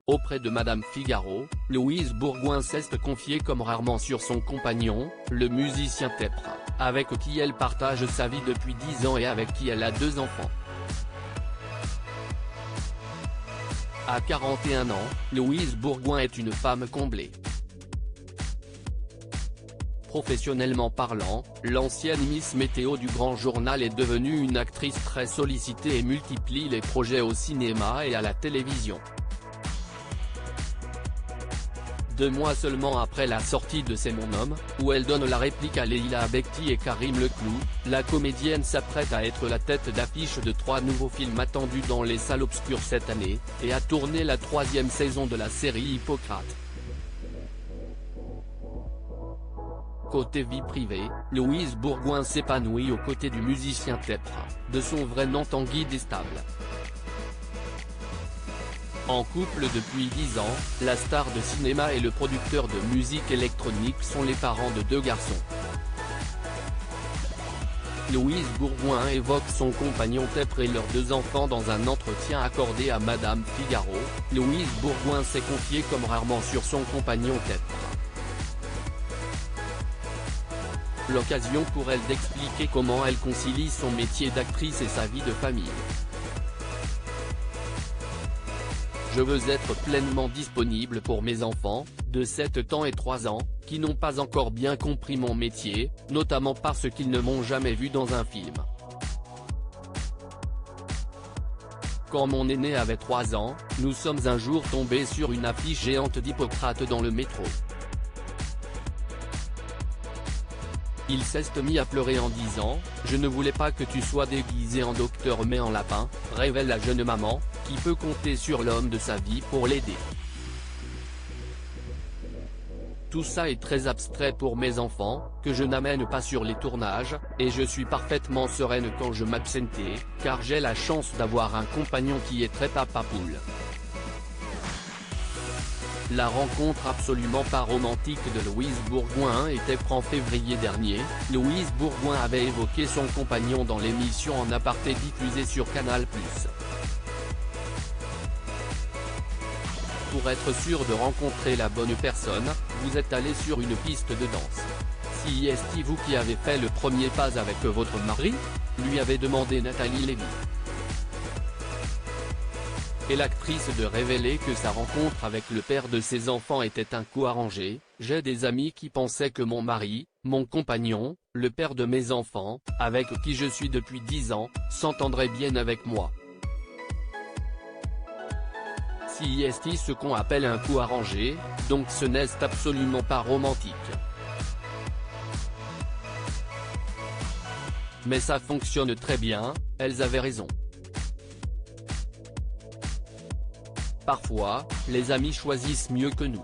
Auprès de Madame Figaro, Louise Bourgoin s'est confiée comme rarement sur son compagnon, le musicien Tepra, avec qui elle partage sa vie depuis 10 ans et avec qui elle a 2 enfants. À 41 ans, Louise Bourgoin est une femme comblée. Professionnellement parlant, l'ancienne Miss Météo du Grand Journal est devenue une actrice très sollicitée et multiplie les projets au cinéma et à la télévision. 2 mois seulement après la sortie de C'est mon homme, où elle donne la réplique à Leïla Bekti et Karim Leclou, la comédienne s'apprête à être la tête d'affiche de 3 nouveaux films attendus dans les salles obscures cette année, et à tourner la 3e saison de la série Hippocrate. Côté vie privée, Louise Bourgoin s'épanouit aux côtés du musicien Tepra, de son vrai nom Tanguy Destable. En couple depuis 10 ans, la star de cinéma et le producteur de musique électronique sont les parents de 2 garçons. Louise Bourgoin évoque son compagnon Tepra et leurs 2 enfants dans un entretien accordé à Madame Figaro. Louise Bourgoin s'est confiée comme rarement sur son compagnon Tepra. L'occasion pour elle d'expliquer comment elle concilie son métier d'actrice et sa vie de famille. Je veux être pleinement disponible pour mes enfants, de 7 ans et 3 ans, qui n'ont pas encore bien compris mon métier, notamment parce qu'ils ne m'ont jamais vu dans un film. Quand mon aîné avait 3 ans, nous sommes un jour tombés sur une affiche géante d'Hippocrate dans le métro. Il s'est mis à pleurer en disant « Je ne voulais pas que tu sois déguisé en docteur mais en lapin », révèle la jeune maman, qui peut compter sur l'homme de sa vie pour l'aider. Tout ça est très abstrait pour mes enfants, que je n'amène pas sur les tournages, et je suis parfaitement sereine quand je m'absentais, car j'ai la chance d'avoir un compagnon qui est très papa-poule. La rencontre absolument pas romantique de Louise Bourgoin était en février dernier. Louise Bourgoin avait évoqué son compagnon dans l'émission En aparté diffusée sur Canal+. Pour être sûr de rencontrer la bonne personne, vous êtes allé sur une piste de danse. Si est-ce vous qui avez fait le premier pas avec votre mari ? Lui avait demandé Nathalie Lévy. Et l'actrice de révéler que sa rencontre avec le père de ses enfants était un coup arrangé. J'ai des amis qui pensaient que mon mari, mon compagnon, le père de mes enfants, avec qui je suis depuis 10 ans, s'entendrait bien avec moi. Si est ce qu'on appelle un coup arrangé, donc ce n'est absolument pas romantique. Mais ça fonctionne très bien, elles avaient raison. Parfois, les amis choisissent mieux que nous.